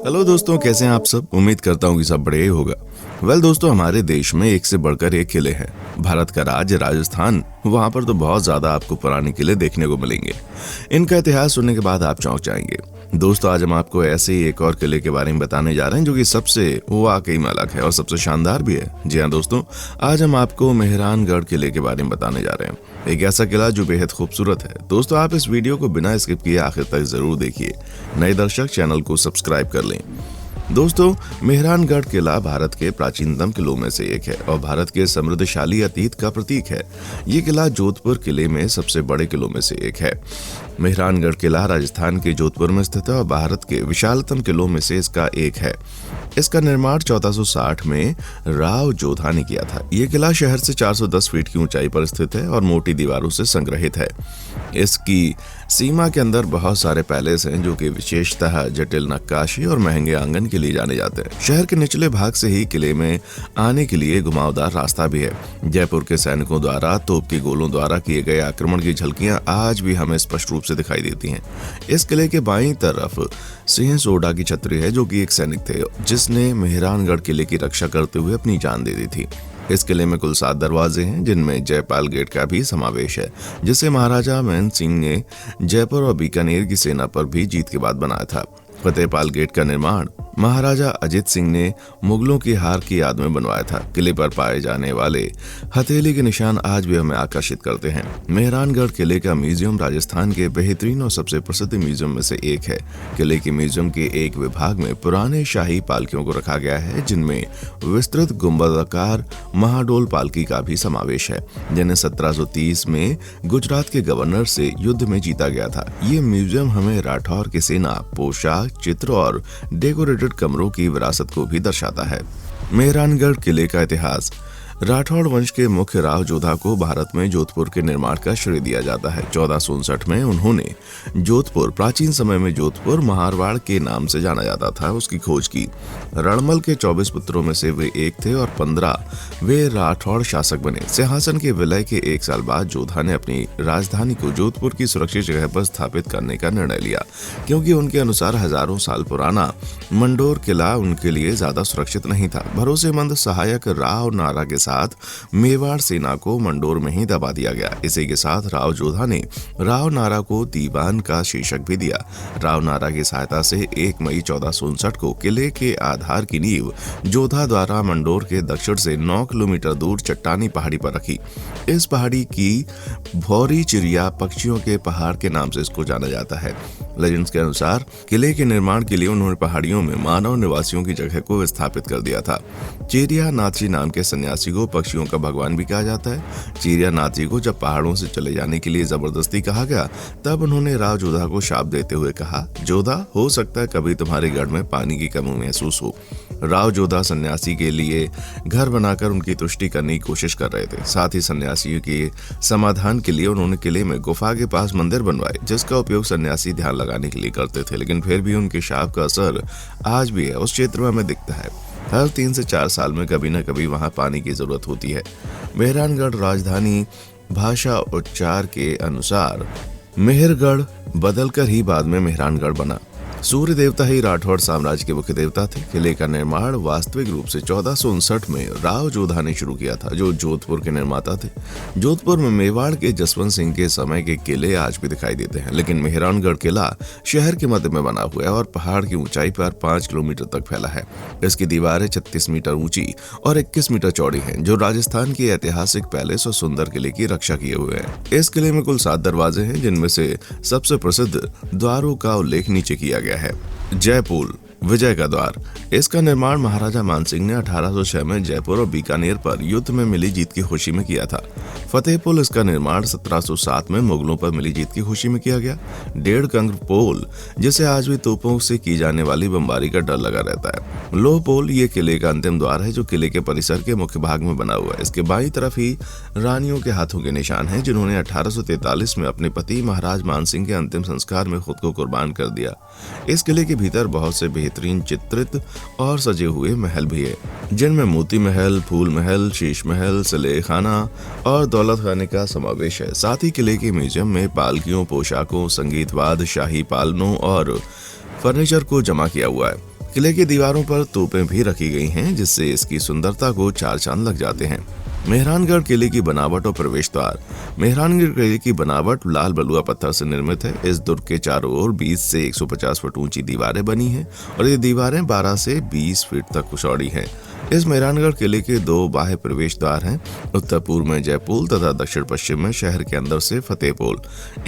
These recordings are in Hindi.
हेलो दोस्तों, कैसे हैं आप सब। उम्मीद करता हूँ कि सब बढ़िया ही होगा। दोस्तों, हमारे देश में एक से बढ़कर एक किले हैं। भारत का राज्य राजस्थान, वहाँ पर तो बहुत ज्यादा आपको पुराने किले देखने को मिलेंगे। इनका इतिहास सुनने के बाद आप चौंक जाएंगे। दोस्तों, आज हम आपको ऐसे ही एक और किले के बारे में बताने जा रहे हैं जो कि सबसे वाकई में अलग है और सबसे शानदार भी है। जी हाँ दोस्तों, आज हम आपको मेहरानगढ़ किले के बारे में बताने जा रहे हैं। एक ऐसा किला जो बेहद खूबसूरत है। दोस्तों, आप इस वीडियो को बिना स्किप किए आखिर तक जरूर देखिए। नए दर्शक चैनल को सब्सक्राइब कर लें। दोस्तों, मेहरानगढ़ किला भारत के प्राचीनतम किलों में से एक है और भारत के समृद्धशाली अतीत का प्रतीक है। ये किला जोधपुर किले में सबसे बड़े किलों में से एक है। मेहरानगढ़ किला राजस्थान के जोधपुर में स्थित है और भारत के विशालतम किलों में से इसका एक है। इसका निर्माण 1460 में राव जोधा ने किया था। ये किला शहर से 410 फीट की ऊंचाई पर स्थित है और मोटी दीवारों से संग्रहित है। इसकी सीमा के अंदर बहुत सारे पैलेस हैं जो कि विशेषतः जटिल नक्काशी और महंगे आंगन के लिए जाने जाते हैं। शहर के निचले भाग से ही किले में आने के लिए घुमावदार रास्ता भी है। जयपुर के सैनिकों द्वारा तोप के गोलों द्वारा किए गए आक्रमण की झलकियां आज भी हमें स्पष्ट रूप से दिखाई देती हैं। इस किले के बाईं तरफ सिंह सोडा की छतरी है जो कि एक सैनिक थे जिसने मेहरानगढ़ किले की रक्षा करते हुए अपनी जान दे दी थी। इस किले में कुल 7 दरवाजे हैं जिनमें जयपाल गेट का भी समावेश है, जिसे महाराजा मान सिंह ने जयपुर और बीकानेर की सेना पर भी जीत के बाद बनाया था। फतेहपाल गेट का निर्माण महाराजा अजित सिंह ने मुगलों की हार की याद में बनवाया था। किले पर पाए जाने वाले हथेली के निशान आज भी हमें आकर्षित करते हैं। मेहरानगढ़ किले का म्यूजियम राजस्थान के बेहतरीन और सबसे प्रसिद्ध म्यूजियम में से एक है। किले के म्यूजियम के एक विभाग में पुराने शाही पालकियों को रखा गया है, जिनमें विस्तृत गुंबदाकार महाडोल पालकी का भी समावेश है, जिन्हें 1730 में गुजरात के गवर्नर से युद्ध में जीता गया था। ये म्यूजियम हमें राठौर की सेना, पोशाक, चित्र और डेकोरेटेड कमरों की विरासत को भी दर्शाता है। मेहरानगढ़ किले का इतिहास। राठौड़ वंश के मुख्य राव जोधा को भारत में जोधपुर के निर्माण का श्रेय दिया जाता है। 1459 में उन्होंने जोधपुर, प्राचीन समय में जोधपुर महारवाड़ के नाम से जाना जाता था, उसकी खोज की। रणमल के 24 पुत्रों में से वे एक थे और 15 वे राठौड़ शासक बने। सिंहासन के विलय के 1 साल बाद जोधा ने अपनी राजधानी को जोधपुर की सुरक्षित जगह पर स्थापित करने का निर्णय लिया, क्योंकि उनके अनुसार हजारों साल पुराना मंडोर किला उनके लिए ज्यादा सुरक्षित नहीं था। भरोसेमंद सहायक राव नारा के साथ मेवाड़ सेना को मंडोर में ही दबा दिया गया। इसी के साथ राव जोधा ने राव नारा को दीवान का शीर्षक भी दिया। राव नारा की सहायता से 1 मई 1459 को किले के आधार की नींव जोधा द्वारा मंडोर के दक्षिण से 9 किलोमीटर दूर चट्टानी पहाड़ी पर रखी। इस पहाड़ी की भौरी चिड़िया पक्षियों के पहाड़ के नाम से इसको जाना जाता है। लेजेंड्स के अनुसार किले के निर्माण के लिए उन्होंने पहाड़ियों में मानव निवासियों की जगह को स्थापित कर दिया था। चेरिया नाथजी नाम के सन्यासी को पक्षियों का भगवान भी कहा जाता है। चेरिया नाथजी को जब पहाड़ों से चले जाने के लिए जबरदस्ती कहा गया, तब उन्होंने राव जोधा को शाप देते हुए कहा, जोधा, हो सकता है कभी तुम्हारे गढ़ में पानी की कमी महसूस हो। राव जोधा सन्यासी के लिए घर बनाकर उनकी तुष्टि करने की कोशिश कर रहे थे। साथ ही सन्यासियों के समाधान के लिए उन्होंने किले में गुफा के पास मंदिर बनवाए, जिसका उपयोग सन्यासी ध्यान लगाने के लिए करते थे। लेकिन फिर भी उनके शाप का असर आज भी है, उस क्षेत्र में हमें दिखता है। हर 3 से 4 साल में कभी न कभी वहां पानी की जरूरत होती है। मेहरानगढ़ राजधानी भाषा उच्चार के अनुसार मेहरगढ़ बदलकर ही बाद में मेहरानगढ़ बना। सूर्य देवता ही राठौड़ साम्राज्य के मुख्य देवता थे। किले का निर्माण वास्तविक रूप से 1459 में राव जोधा ने शुरू किया था, जो जोधपुर के निर्माता थे। जोधपुर में मेवाड़ के जसवंत सिंह के समय के किले आज भी दिखाई देते हैं, लेकिन मेहरानगढ़ किला शहर के मध्य में बना हुआ है और पहाड़ की ऊंचाई पर 5 किलोमीटर तक फैला है। इसकी दीवारें 36 मीटर ऊंची और 21 मीटर चौड़ी हैं, जो राजस्थान के ऐतिहासिक पैलेस और सुंदर किले की रक्षा किए हुए हैं। इस किले में कुल 7 दरवाजे हैं, जिनमें से सबसे प्रसिद्ध द्वारों का उल्लेख नीचे किया गया है। जयपुर, विजय का द्वार। इसका निर्माण महाराजा मानसिंह ने 1806 में जयपुर और बीकानेर पर युद्ध में मिली जीत की खुशी में किया था। फतेहपुर, इसका निर्माण 1707 में मुगलों पर मिली जीत की खुशी में किया गया। 1.5 कंग पोल, जिसे आज भी तोपों से की जाने वाली बमबारी का डर लगा रहता है। लोह पोल ये किले का अंतिम द्वार है, जो किले के परिसर के मुख्य भाग में बना हुआ है। इसके बाईं तरफ ही रानियों के हाथों के निशान हैं, जिन्होंने 1843 में अपने पति महाराज मानसिंह के अंतिम संस्कार में खुद को कुर्बान कर दिया। इस किले के भीतर बहुत से बेहतरीन चित्रित और सजे हुए महल भी है, जिनमें मोती महल, फूल महल, शीश महल, सलेह खाना और दौलत खाने का समावेश है। साथ ही किले के म्यूजियम में पालकियों, पोशाकों, संगीतवाद, शाही पालनों और फर्नीचर को जमा किया हुआ है। किले की दीवारों पर तोपें भी रखी गई हैं, जिससे इसकी सुंदरता को चार चांद लग जाते हैं। मेहरानगढ़ किले की बनावट और प्रवेश द्वार। मेहरानगढ़ किले की बनावट लाल बलुआ पत्थर से निर्मित है। इस दुर्ग के चारों ओर 20 से 150 फुट ऊंची दीवारें बनी हैं और ये दीवारें 12 से 20 फीट तक चौड़ी हैं। इस मेहरानगढ़ किले के 2 बाह्य प्रवेश द्वार हैं, उत्तर पूर्व में जयपोल तथा दक्षिण पश्चिम में शहर के अंदर से फतेहपोल।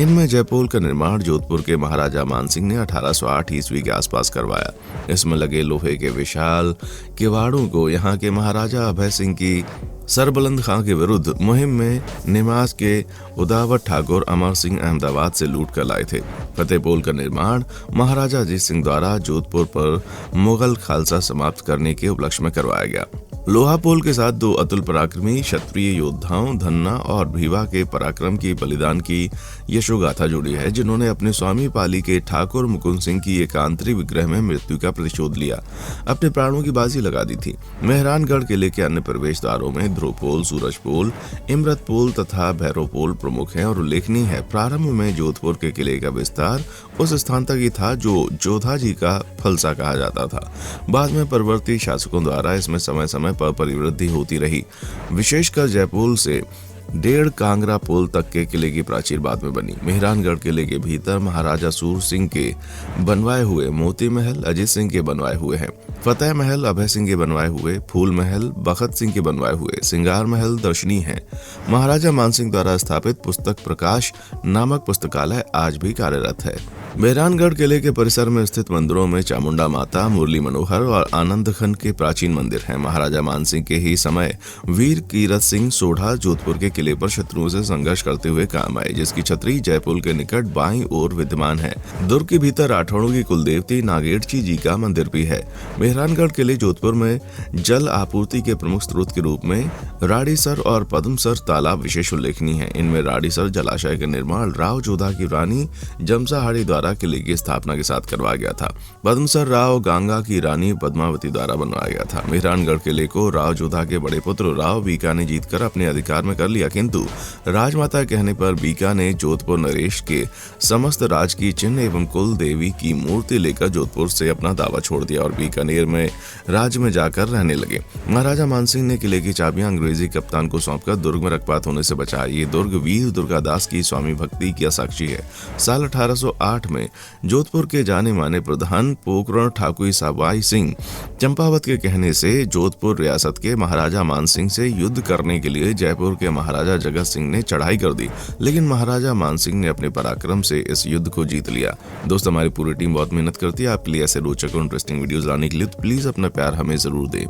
इनमें जयपोल का निर्माण जोधपुर के महाराजा मानसिंह ने 1808 ईस्वी के आसपास करवाया। इसमें लगे लोहे के विशाल किवाड़ों को यहाँ के महाराजा अभय सिंह की सरबलंद खां के विरुद्ध मुहिम में निमाज के उदावत ठाकुर अमर सिंह अहमदाबाद से लूट कर लाए थे। फतेहपोल का निर्माण महाराजा अजीत सिंह द्वारा जोधपुर पर मुगल खालसा समाप्त करने के उपलक्ष्य में करवाया गया। लोहापोल के साथ 2 अतुल पराक्रमी क्षत्रिय योद्धाओं धन्ना और भीवा के पराक्रम की बलिदान की यशोगाथा जुड़ी है, जिन्होंने अपने स्वामी पाली के ठाकुर मुकुंद सिंह की एकांतरी विग्रह में मृत्यु का प्रतिशोध लिया, अपने प्राणों की बाजी लगा दी थी। मेहरानगढ़ किले के अन्य प्रवेश द्वारों में ध्रुवपोल, सूरजपोल, इमरतपोल तथा भैरवपोल प्रमुख हैं और उल्लेखनीय है प्रारंभ में जोधपुर के किले का विस्तार उस स्थान तक ही था जो जोधा जी का फलसा कहा जाता था। बाद में परवर्ती शासकों द्वारा इसमें समय समय पर परिवृद्धि होती रही। विशेषकर जयपोल से 1.5 कांगड़ा पोल तक के किले की प्राचीर बाद में बनी। मेहरानगढ़ किले के भीतर महाराजा सूर सिंह के बनवाए हुए मोती महल, अजीत सिंह के बनवाए हुए हैं, फतेह महल अभय सिंह के बनवाए हुए, फूल महल बखत सिंह के बनवाए हुए, सिंगार महल दर्शनीय है। महाराजा मानसिंह द्वारा स्थापित पुस्तक प्रकाश नामक पुस्तकालय आज भी कार्यरत है। मेहरानगढ़ किले के परिसर में स्थित मंदिरों में चामुंडा माता, मुरली मनोहर और आनंद खंड के प्राचीन मंदिर हैं। महाराजा मानसिंह के ही समय वीर कीरत सिंह सोढ़ा जोधपुर के किले पर शत्रुओं से संघर्ष करते हुए काम आए, जिसकी छतरी जयपुर के निकट बाईं ओर विद्यमान है। दुर्ग के भीतर राठौड़ों की कुलदेवती नागेड़ची जी का मंदिर भी है। मेहरानगढ़ किले जोधपुर में जल आपूर्ति के प्रमुख स्रोत के रूप में राड़ीसर और पद्मसर तालाब विशेष उल्लेखनीय है। इनमें राड़ीसर जलाशय का निर्माण राव जोधा की रानी जमसाहाड़ी द्वारा किले की स्थापना के साथ करवाया गया था। पद्मसर राव गांगा की रानी पद्मावती द्वारा बनवाया गया था। मेहरानगढ़ किले को राव जोधा के बड़े पुत्र राव बीका ने जीतकर अपने अधिकार में कर लिया, किंतु राजमाता कहने पर बीका ने जोधपुर नरेश के समस्त राज की चिन्ह एवं कुल देवी की मूर्ति लेकर जोधपुर से अपना दावा छोड़ दिया और बीकानेर में राज्य में जाकर रहने लगे। महाराजा मानसिंह ने किले की चाबियां अंग्रेजी कप्तान को सौंपकर दुर्ग में रखपात होने से बचाया। ये दुर्ग वीर दुर्गादास की स्वामी भक्ति की साक्षी है। साल 1808 में जोधपुर के जाने माने प्रधान पोकरण ठाकुर सवाई सिंह चंपावत के कहने से जोधपुर रियासत के महाराजा मानसिंह से युद्ध करने के लिए जयपुर के महाराजा जगत सिंह ने चढ़ाई कर दी, लेकिन महाराजा मानसिंह ने अपने पराक्रम से इस युद्ध को जीत लिया। दोस्तों, हमारी पूरी टीम बहुत मेहनत करती है आपके लिए ऐसे रोचक और इंटरेस्टिंग वीडियोस लाने के लिए, तो प्लीज अपना प्यार हमें जरूर दें।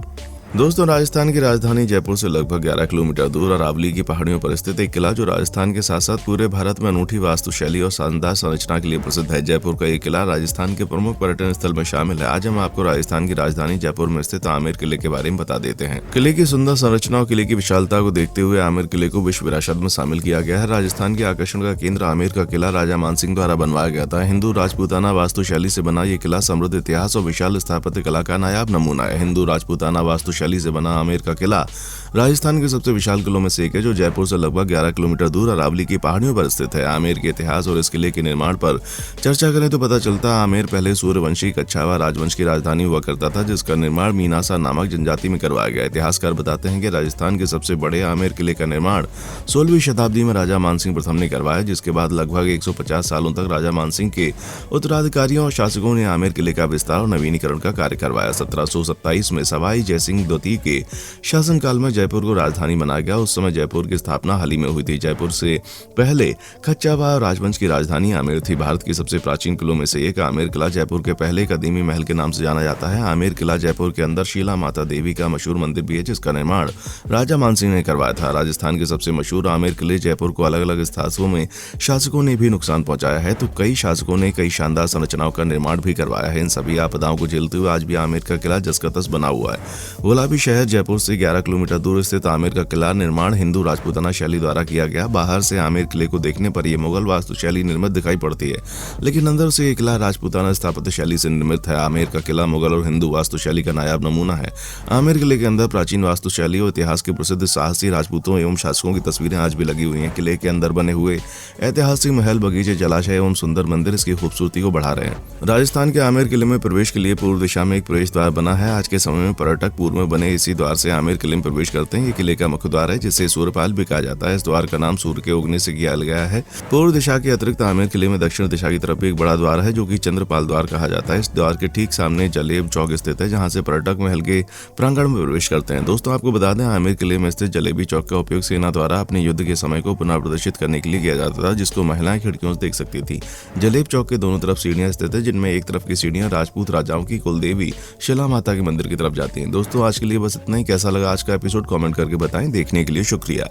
दोस्तों, राजस्थान की राजधानी जयपुर से लगभग 11 किलोमीटर दूर अरावली की पहाड़ियों पर स्थित एक किला जो राजस्थान के साथ साथ पूरे भारत में अनूठी वास्तुशैली और शानदार संरचना के लिए प्रसिद्ध है। जयपुर का ये किला राजस्थान के प्रमुख पर्यटन स्थल में शामिल है। आज हम आपको राजस्थान की राजधानी जयपुर में स्थित आमेर किले के बारे में बता देते हैं। किले की सुंदर संरचना और किले की विशालता को देखते हुए आमेर किले को विश्व विरासत में शामिल किया गया है। राजस्थान के आकर्षण का केंद्र आमेर का किला राजा मानसिंह द्वारा बनवाया गया था। हिंदू राजपूताना वास्तुशैली से बना ये किला समृद्ध इतिहास और विशाल स्थापत्य कला का नायाब नमूना है। हिंदू राजपूताना वास्तुशैली से बना आमेर का किला राजस्थान के सबसे विशाल किलों में से एक है, जो जयपुर से लगभग 11 किलोमीटर दूर अरावली की पहाड़ियों पर स्थित है। आमेर के इतिहास और इस किले के निर्माण पर चर्चा करें तो पता चलता है आमेर पहले सूर्यवंशी कच्छावा राजवंश की राजधानी हुआ करता था, जिसका निर्माण मीनासा नामक जनजाति में करवाया गया। इतिहासकार बताते हैं कि राजस्थान के सबसे बड़े आमेर किले का निर्माण 16वीं शताब्दी में राजा मानसिंह प्रथम ने करवाया, जिसके बाद लगभग 150 सालों तक राजा मानसिंह के उत्तराधिकारियों और शासकों ने आमेर किले का विस्तार और नवीनीकरण का कार्य करवाया। 1727 में सवाई जयसिंह द्वितीय के शासनकाल में जयपुर को राजधानी बनाया गया। उस समय जयपुर की स्थापना हाल ही में हुई थी। जयपुर से पहले कच्छावा राजवंश की राजधानी आमेर थी। भारत की सबसे प्राचीन किलों में से एक आमेर किला जयपुर के पहले कदीमी महल के नाम से जाना जाता है। आमेर किला जयपुर के अंदर शीला माता देवी का मशहूर मंदिर भी है, जिसका निर्माण राजा मानसिंह ने करवाया था। राजस्थान के सबसे मशहूर आमेर किले जयपुर को अलग अलग स्थानों में शासकों ने भी नुकसान पहुंचाया है, तो कई शासकों ने कई शानदार संरचनाओं का निर्माण भी करवाया है। इन सभी आपदाओं को झेलते हुए आज भी आमेर का किला जस का तस बना हुआ है। गुलाबी शहर जयपुर से 11 किलोमीटर दूर दूर स्थित आमेर का किला निर्माण हिंदू राजपूताना शैली द्वारा किया गया। बाहर से आमेर किले को देखने पर यह मुगल वास्तुशैली निर्मित दिखाई पड़ती है, लेकिन अंदर से ये किला राजपूताना स्थापत्य शैली से निर्मित है। आमेर का किला मुगल और हिंदू वास्तुशैली का नायाब नमूना है। आमेर किले के अंदर प्राचीन वास्तुशैली और इतिहास के प्रसिद्ध साहसी राजपूतों एवं शासकों की तस्वीरें आज भी लगी हुई हैं। किले के अंदर बने हुए ऐतिहासिक महल, बगीचे, जलाशय एवं सुंदर मंदिर इसकी खूबसूरती को बढ़ा रहे हैं। राजस्थान के आमेर किले में प्रवेश के लिए पूर्व दिशा में एक प्रवेश द्वार बना है। आज के समय में पर्यटक पूर्व में बने इसी द्वार से आमेर किले में प्रवेश करते हैं। ये किले का मुख्य द्वार है, जिसे सूर्यपाल भी कहा जाता है। इस द्वार का नाम सूर्य के उगने से किया गया है। पूर्व दिशा के अतिरिक्त आमेर किले में दक्षिण दिशा की तरफ एक बड़ा द्वार है, जो कि चंद्रपाल द्वार कहा जाता है। इस द्वार के ठीक सामने जलेब चौक स्थित है, जहां से पर्यटक महल के प्रांगण में प्रवेश करते हैं। दोस्तों, आपको बता दें, आमेर किले में स्थित जलेबी चौक का उपयोग सेना द्वारा अपने युद्ध के समय को पुनः प्रदर्शित करने के लिए किया जाता था, जिसको महिलाएं खिड़कियों से देख सकती थी। जलेब चौक के दोनों तरफ सीढ़ियां स्थित है, जिनमें एक तरफ की सीढ़ियां राजपूत राजाओं की कुलदेवी शिला माता के मंदिर की तरफ जाती हैं। दोस्तों, आज के लिए बस इतना ही। कैसा लगा आज का एपिसोड कमेंट करके बताएं। देखने के लिए शुक्रिया।